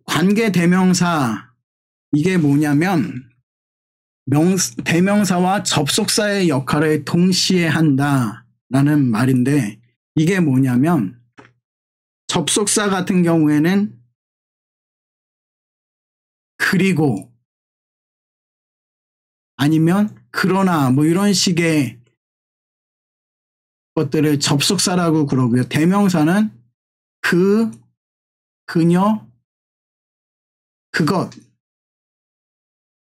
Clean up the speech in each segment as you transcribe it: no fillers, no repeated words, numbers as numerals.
관계대명사, 이게 뭐냐면 대명사와 접속사의 역할을 동시에 한다라는 말인데, 이게 뭐냐면 접속사 같은 경우에는 그리고 아니면 그러나 뭐 이런 식의 것들을 접속사라고 그러고요. 대명사는 그, 그녀, 그것,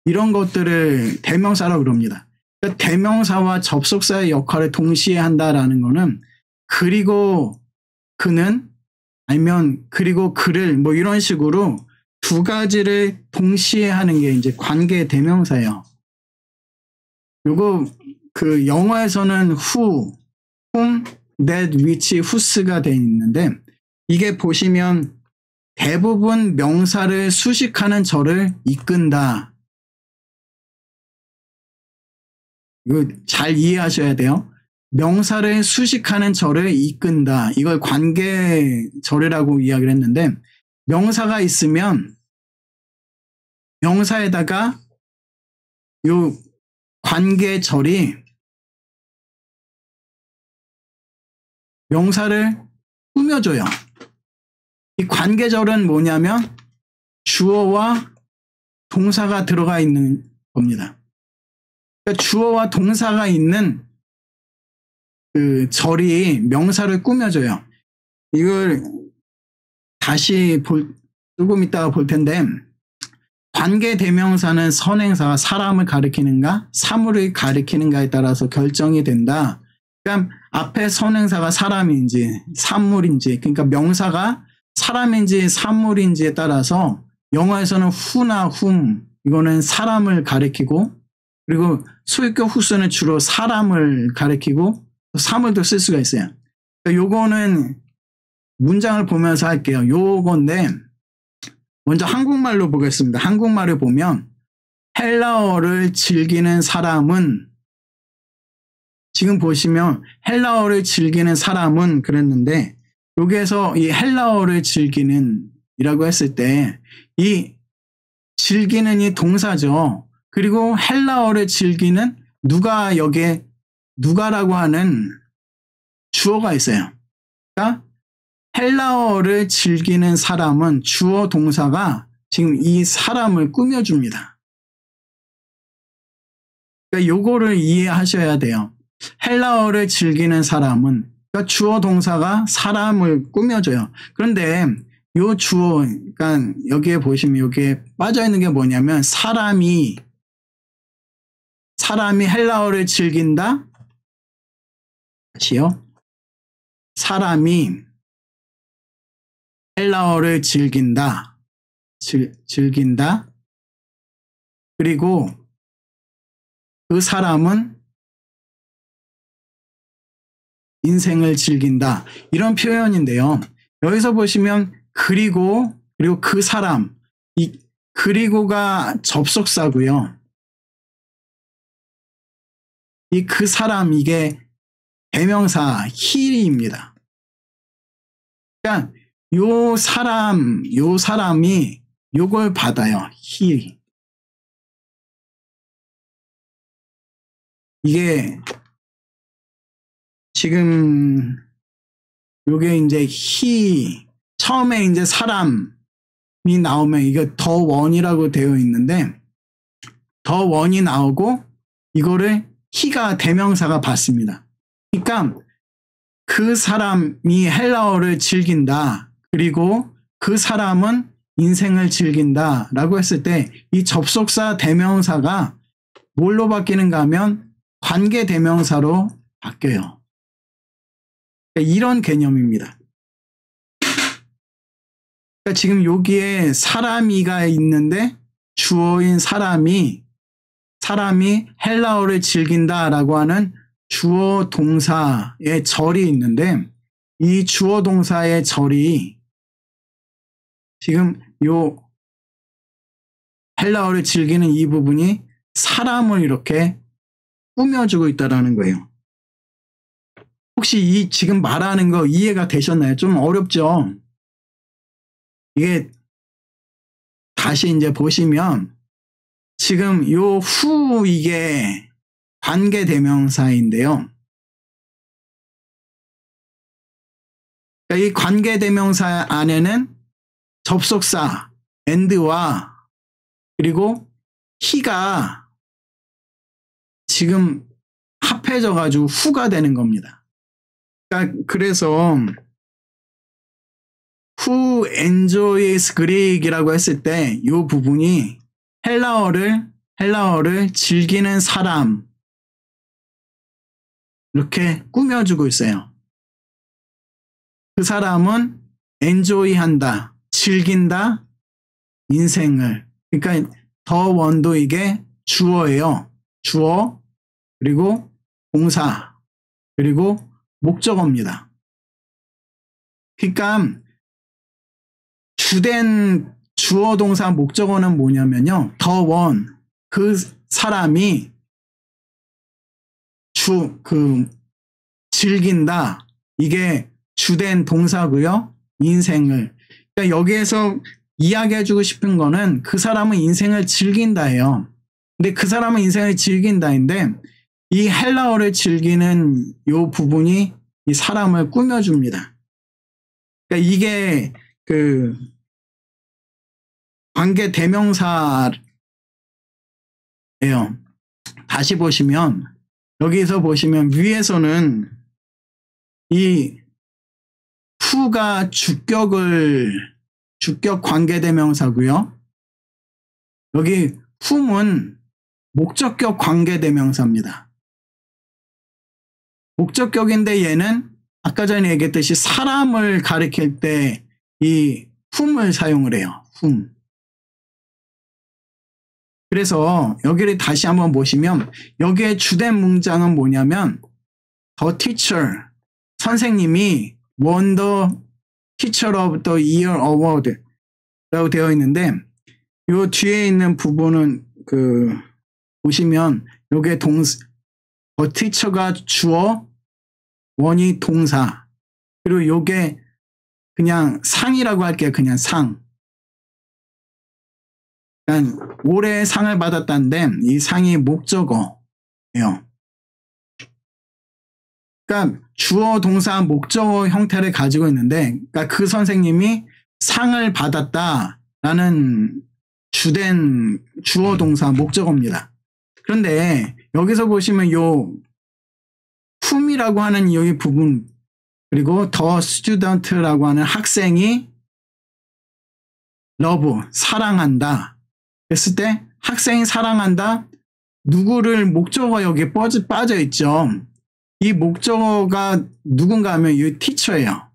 이런 것들을 대명사라고 그럽니다. 그러니까 대명사와 접속사의 역할을 동시에 한다라는 거는 그리고 그는 아니면 그리고 그를 뭐 이런 식으로 두 가지를 동시에 하는 게 이제 관계 대명사예요. 요거 그 영어에서는 who, whom, that, which, whose가 돼 있는데, 이게 보시면 대부분 명사를 수식하는 절을 이끈다. 이거 잘 이해하셔야 돼요. 명사를 수식하는 절을 이끈다. 이걸 관계절이라고 이야기를 했는데, 명사가 있으면 명사에다가 요 관계절이 명사를 꾸며줘요. 이 관계절은 뭐냐면 주어와 동사가 들어가 있는 겁니다. 그러니까 주어와 동사가 있는 그 절이 명사를 꾸며줘요. 이걸 다시 조금 이따가 볼 텐데, 관계대명사는 선행사가 사람을 가리키는가 사물을 가리키는가에 따라서 결정이 된다. 그러니까 앞에 선행사가 사람인지 사물인지, 그러니까 명사가 사람인지 사물인지에 따라서 영어에서는 who나 whom, 이거는 사람을 가리키고, 그리고 소유격 whose는 주로 사람을 가리키고 사물도 쓸 수가 있어요. 그러니까 요거는 문장을 보면서 할게요. 요건데 먼저 한국말로 보겠습니다. 한국말을 보면 헬라어를 즐기는 사람은, 지금 보시면 헬라어를 즐기는 사람은 그랬는데, 여기에서 이 헬라어를 즐기는 이라고 했을 때 이 즐기는 이 동사죠. 그리고 헬라어를 즐기는 누가, 여기에 누가라고 하는 주어가 있어요. 그러니까 헬라어를 즐기는 사람은 주어 동사가 지금 이 사람을 꾸며줍니다. 그러니까 요거를 이해하셔야 돼요. 헬라어를 즐기는 사람은, 그러니까 주어 동사가 사람을 꾸며줘요. 그런데 요 주어, 그러니까 여기에 보시면 여기에 빠져있는 게 뭐냐면 사람이 헬라어를 즐긴다. 다시요. 사람이 헬라어를 즐긴다. 즐긴다. 그리고 그 사람은 인생을 즐긴다. 이런 표현인데요. 여기서 보시면 그리고 그 사람, 이 그리고가 접속사고요. 이 그 사람, 이게 대명사 he입니다. 그러니까 요 사람이 요걸 받아요. he. 이게 지금 요게 이제 he, 처음에 이제 사람이 나오면 이게 더 원이라고 되어 있는데, 더 원이 나오고 이거를 he가 대명사가 받습니다. 그러니까 그 사람이 헬라어를 즐긴다. 그리고 그 사람은 인생을 즐긴다 라고 했을 때 이 접속사 대명사가 뭘로 바뀌는가 하면 관계 대명사로 바뀌어요. 이런 개념입니다. 그러니까 지금 여기에 사람이가 있는데 주어인 사람이 헬라어를 즐긴다라고 하는 주어 동사의 절이 있는데, 이 주어 동사의 절이 지금 요 헬라어를 즐기는 이 부분이 사람을 이렇게 꾸며주고 있다라는 거예요. 혹시 이 지금 말하는 거 이해가 되셨나요? 좀 어렵죠? 이게 다시 이제 보시면 지금 요 후 이게 관계대명사인데요. 그러니까 이 관계대명사 안에는 접속사 and와 그리고 he가 지금 합해져 가지고 who가 되는 겁니다. 그러니까 그래서 who enjoys Greek이라고 했을 때 이 부분이 헬라어를 즐기는 사람 이렇게 꾸며주고 있어요. 그 사람은 enjoy한다, 즐긴다, 인생을. 그러니까 더 원도 이게 주어예요. 주어 그리고 동사 그리고 목적어입니다. 그러니까 주된 주어 동사 목적어는 뭐냐면요. 더 원, 그 사람이 즐긴다. 이게 주된 동사고요. 인생을. 그러니까 여기에서 이야기해주고 싶은 거는 그 사람은 인생을 즐긴다예요. 근데 그 사람은 인생을 즐긴다인데 이 헬라어를 즐기는 요 부분이 이 사람을 꾸며줍니다. 그러니까 이게 그 관계 대명사예요. 다시 보시면 여기서 보시면 위에서는 이 who가 주격 관계 대명사고요. 여기 whom은 목적격 관계 대명사입니다. 목적격인데 얘는 아까 전에 얘기했듯이 사람을 가리킬 때 이 whom을 사용을 해요. whom. 그래서 여기를 다시 한번 보시면 여기에 주된 문장은 뭐냐면 The teacher, 선생님이 won the Teacher of the Year Award 라고 되어 있는데 요 뒤에 있는 부분은 보시면 요게 The teacher가 주어, won이 동사 그리고 요게 그냥 상이라고 할게요. 그냥 상. 그러니까 올해 상을 받았다는데 이 상이 목적어예요. 그러니까 주어, 동사, 목적어 형태를 가지고 있는데 그러니까 그 선생님이 상을 받았다라는 주된 주어, 동사, 목적어입니다. 그런데 여기서 보시면 요 whom이라고 하는 여기 부분 그리고 the student라고 하는 학생이 love, 사랑한다 했을 때 학생이 사랑한다 누구를 목적어 여기에 빠져 있죠. 이 목적어가 누군가 하면 이 teacher예요.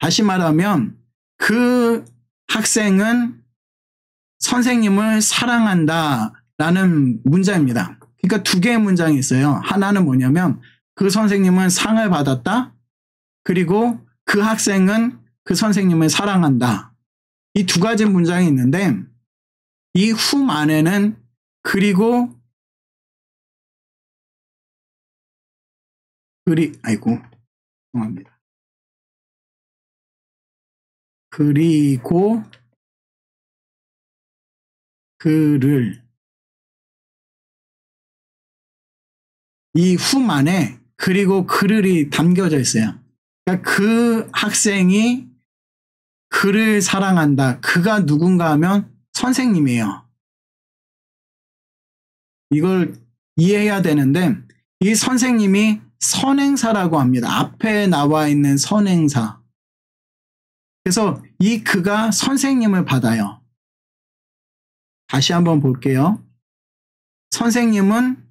다시 말하면 그 학생은 선생님을 사랑한다 라는 문장입니다. 그러니까 두 개의 문장이 있어요. 하나는 뭐냐면 그 선생님은 상을 받았다. 그리고 그 학생은 그 선생님을 사랑한다. 이 두 가지 문장이 있는데 이 whom 안에는 죄송합니다. 그리고 그를 이 whom 안에 그리고 그를이 담겨져 있어요. 그러니까 그 학생이 그를 사랑한다. 그가 누군가 하면 선생님이에요. 이걸 이해해야 되는데 이 선생님이 선행사라고 합니다. 앞에 나와 있는 선행사. 그래서 이 그가 선생님을 받아요. 다시 한번 볼게요. 선생님은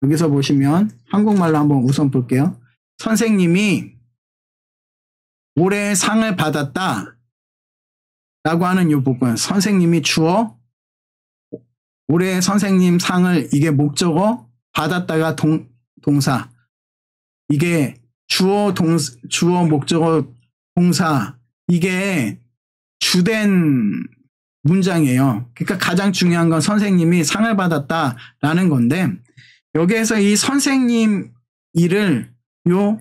여기서 보시면 한국말로 한번 우선 볼게요. 선생님이 올해 상을 받았다 라고 하는 이 부분 선생님이 주어 올해 선생님 상을 이게 목적어 받았다가 동사 이게 주어 목적어 동사 이게 주된 문장이에요. 그러니까 가장 중요한 건 선생님이 상을 받았다라는 건데 여기에서 이 선생님 일을 요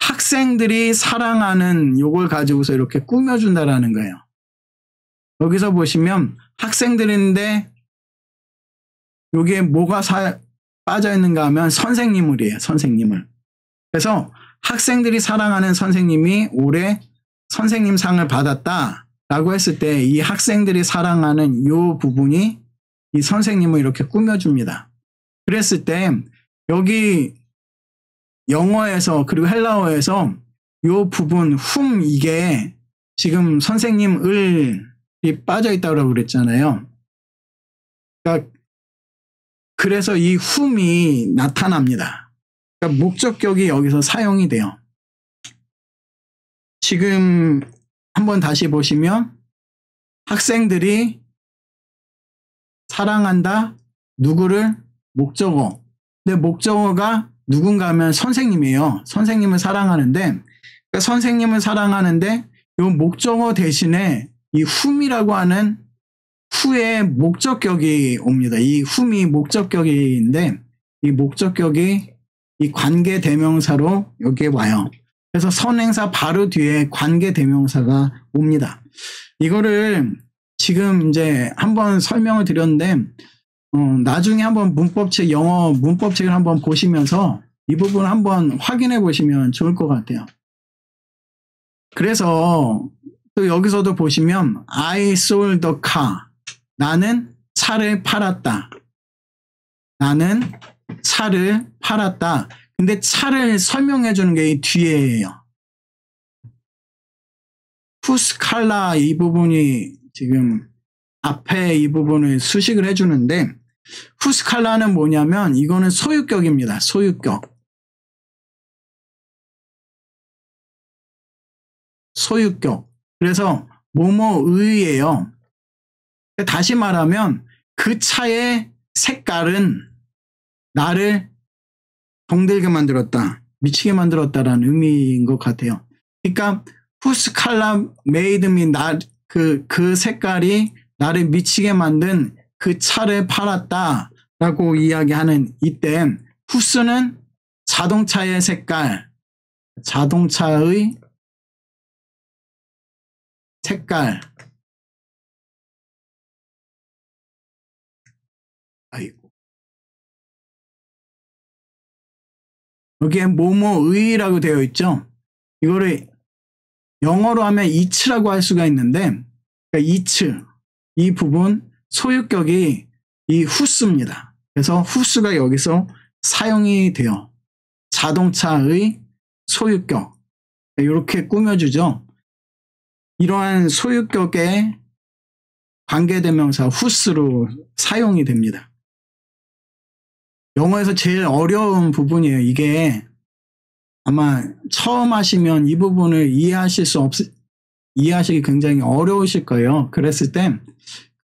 학생들이 사랑하는 요걸 가지고서 이렇게 꾸며준다라는 거예요. 여기서 보시면 학생들인데 여기에 뭐가 빠져 있는가 하면 선생님을이에요. 선생님을. 그래서 학생들이 사랑하는 선생님이 올해 선생님상을 받았다라고 했을 때 이 학생들이 사랑하는 이 부분이 이 선생님을 이렇게 꾸며줍니다. 그랬을 때 여기 영어에서 그리고 헬라어에서 이 부분 이게 지금 선생님 을이 빠져 있다고 그랬잖아요. 그러니까 그래서 이 whom이 나타납니다. 그러니까 목적격이 여기서 사용이 돼요. 지금 한번 다시 보시면 학생들이 사랑한다. 누구를? 목적어. 근데 목적어가 누군가 하면 선생님이에요. 선생님을 사랑하는데 그러니까 선생님을 사랑하는데 이 목적어 대신에 이 whom이라고 하는 who의 목적격이 옵니다. 이 whom이 목적격인데 이 목적격이 이 관계 대명사로 여기에 와요. 그래서 선행사 바로 뒤에 관계 대명사가 옵니다. 이거를 지금 이제 한번 설명을 드렸는데 나중에 한번 문법책 영어 문법책을 한번 보시면서 이 부분 한번 확인해 보시면 좋을 것 같아요. 그래서 또 여기서도 보시면 I sold the car. 나는 차를 팔았다. 나는 차를 팔았다. 근데 차를 설명해 주는 게 이 뒤에예요. whose color 이 부분이 지금 앞에 이 부분을 수식을 해주는데 whose color는 뭐냐면 이거는 소유격입니다. 소유격. 소유격. 그래서 뭐뭐의예요. 다시 말하면 그 차의 색깔은 나를 병들게 만들었다. 미치게 만들었다라는 의미인 것 같아요. 그러니까 whose color made me 그 색깔이 나를 미치게 만든 그 차를 팔았다라고 이야기하는 이때 whose는 자동차의 색깔, 자동차의 색깔. 아이고. 여기에 뭐뭐의라고 되어 있죠. 이거를 영어로 하면 each라고 할 수가 있는데 그러니까 each 이 부분 소유격이 이 whose입니다. 그래서 whose가 여기서 사용이 돼요. 자동차의 소유격. 이렇게 꾸며주죠. 이러한 소유격의 관계대명사 whose로 사용이 됩니다. 영어에서 제일 어려운 부분이에요. 이게 아마 처음 하시면 이 부분을 이해하시기 굉장히 어려우실 거예요. 그랬을 때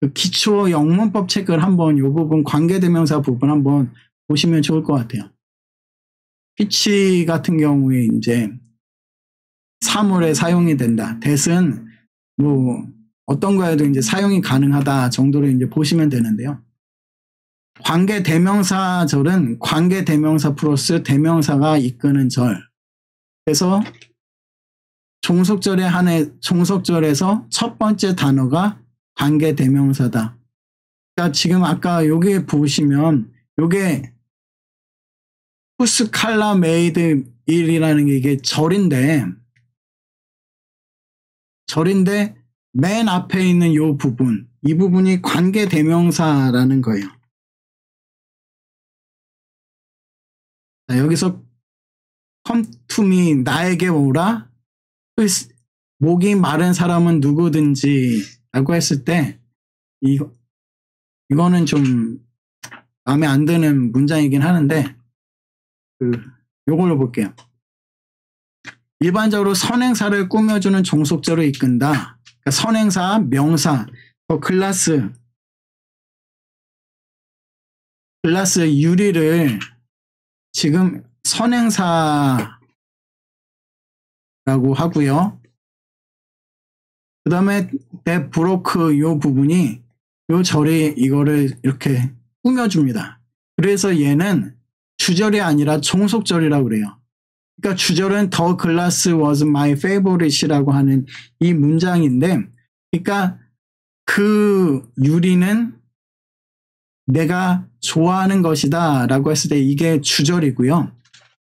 그 기초 영문법 책을 한번 이 부분 관계대명사 부분 한번 보시면 좋을 것 같아요. 피치 같은 경우에 이제 사물에 사용이 된다. that은 뭐 어떤 거에도 이제 사용이 가능하다 정도로 이제 보시면 되는데요. 관계대명사절은 관계대명사 플러스 대명사가 이끄는 절. 그래서 종속절에 한해 종속절에서 첫 번째 단어가 관계대명사다. 그러니까 지금 아까 여기 보시면 요게 whose color made it이라는 게 이게 절인데 맨 앞에 있는 요 부분, 이 부분이 관계대명사라는 거예요. 자, 여기서 come to me, 나에게 오라. 목이 마른 사람은 누구든지 라고 했을 때 이거는 좀 마음에 안 드는 문장이긴 하는데 요걸로 볼게요. 일반적으로 선행사를 꾸며주는 종속절을 이끈다. 그러니까 선행사, 명사, 글라스 유리를 지금 선행사라고 하고요. 그 다음에 that broke 요 부분이 요 절이 이거를 이렇게 꾸며줍니다. 그래서 얘는 주절이 아니라 종속절이라고 그래요. 그러니까 주절은 The glass was my favorite이라고 하는 이 문장인데, 그러니까 그 유리는 내가 좋아하는 것이다 라고 했을 때 이게 주절이고요.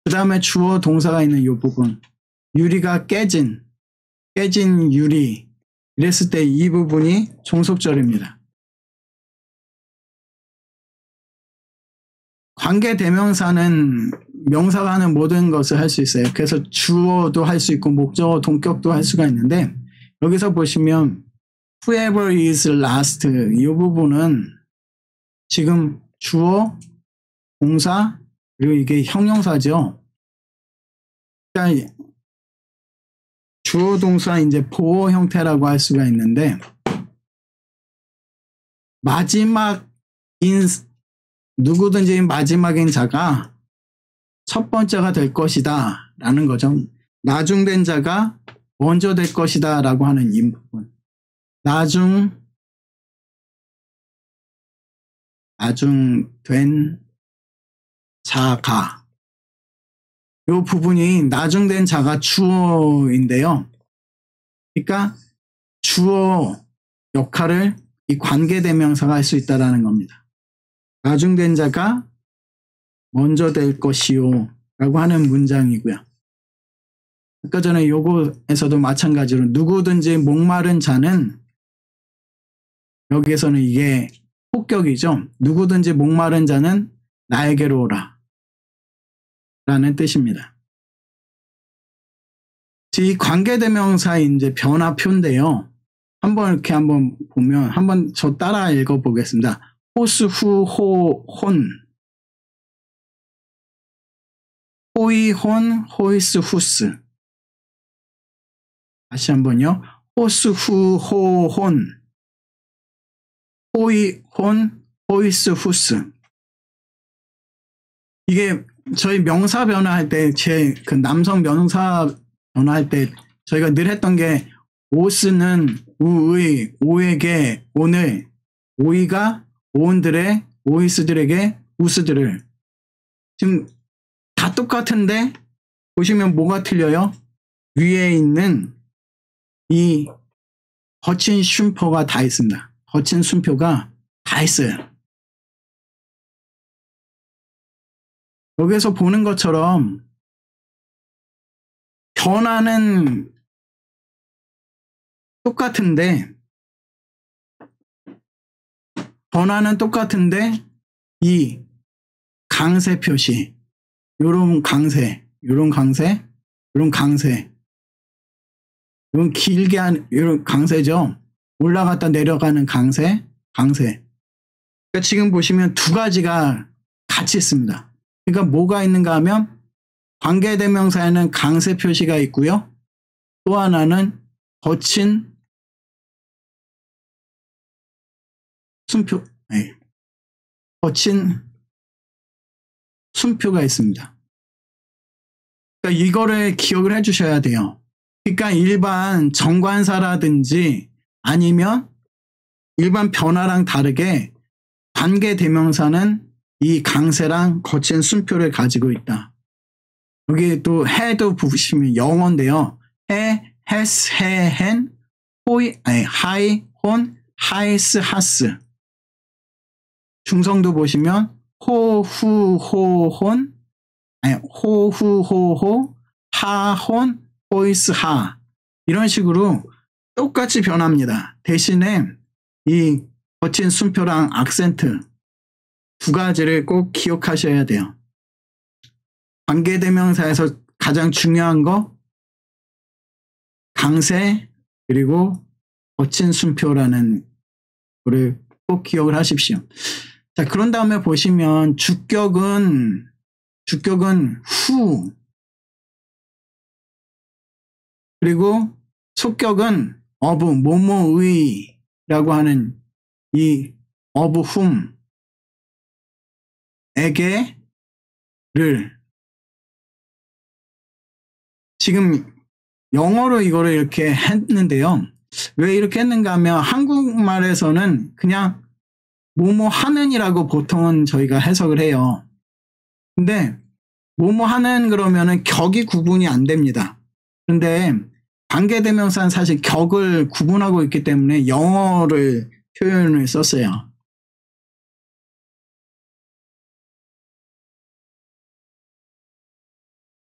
그 다음에 주어 동사가 있는 이 부분, 유리가 깨진 유리 이랬을 때 이 부분이 종속절입니다. 관계대명사는 명사가 하는 모든 것을 할 수 있어요. 그래서 주어도 할 수 있고 목적어, 동격도 할 수가 있는데 여기서 보시면 whoever is last 이 부분은 지금 주어, 동사, 그리고 이게 형용사죠. 그러니까 주어, 동사 이제 보어 형태라고 할 수가 있는데 누구든지 마지막인 자가 첫 번째가 될 것이다 라는 거죠. 나중된 자가 먼저 될 것이다 라고 하는 이 부분. 나중된 자가 이 부분이 나중된 자가 주어인데요. 그러니까 주어 역할을 이 관계대명사가 할 수 있다라는 겁니다. 나중된 자가 먼저 될 것이요 라고 하는 문장이고요. 아까 전에 요거에서도 마찬가지로 누구든지 목마른 자는 여기에서는 이게 폭격이죠. 누구든지 목마른 자는 나에게로 오라 라는 뜻입니다. 이 관계대명사의 이제 변화표인데요. 한번 보면 한번 저 따라 읽어보겠습니다. 호스, 후, 호, 혼. 호이, 혼, 호이스, 후스. 다시 한번요. 호스, 후, 호, 혼. 호이, 혼, 호이스, 후스. 이게 저희 명사 변화할 때, 그 남성 명사 변화할 때 저희가 늘 했던 게 오스는 우의, 오에게, 오늘, 오이가 오온들의, 오이스들에게, 우스들을. 지금 다 똑같은데 보시면 뭐가 틀려요? 위에 있는 이 거친 쉼표가 다 있습니다. 거친 순표가 다 있어요. 여기서 보는 것처럼 변화는 똑같은데 이 강세 표시, 요런 강세, 요런 길게 한 요런 강세죠. 올라갔다 내려가는 강세. 그러니까 지금 보시면 두 가지가 같이 있습니다. 그러니까 뭐가 있는가 하면 관계대명사에는 강세 표시가 있고요. 또 하나는 거친 순표가 있습니다. 그러니까 이거를 기억을 해주셔야 돼요. 그러니까 일반 정관사라든지 아니면 일반 변화랑 다르게 관계대명사는 이 강세랑 거친 순표를 가지고 있다. 여기 또 해도 보시면 영어인데요. 해, has, 해, hen, 하이, 혼, 하이스, 하스. 중성도 보시면 호, 후, 호, 혼, 호, 후, 호, 호, 하, 혼, 호이스, 하. 이런 식으로 똑같이 변합니다. 대신에 이 거친 순표랑 악센트 두 가지를 꼭 기억하셔야 돼요. 관계대명사에서 가장 중요한 거 강세 그리고 거친 순표라는 거를 꼭 기억을 하십시오. 자, 그런 다음에 보시면 주격은 후 그리고 속격은 of 뭐뭐의라고 하는 이 of whom 에게를 지금 영어로 이거를 이렇게 했는데요. 왜 이렇게 했는가 하면 한국말에서는 그냥 뭐뭐 하는이라고 보통은 저희가 해석을 해요. 근데 뭐뭐 하는 그러면은 격이 구분이 안 됩니다. 근데 관계대명사는 사실 격을 구분하고 있기 때문에 영어를 표현을 썼어요.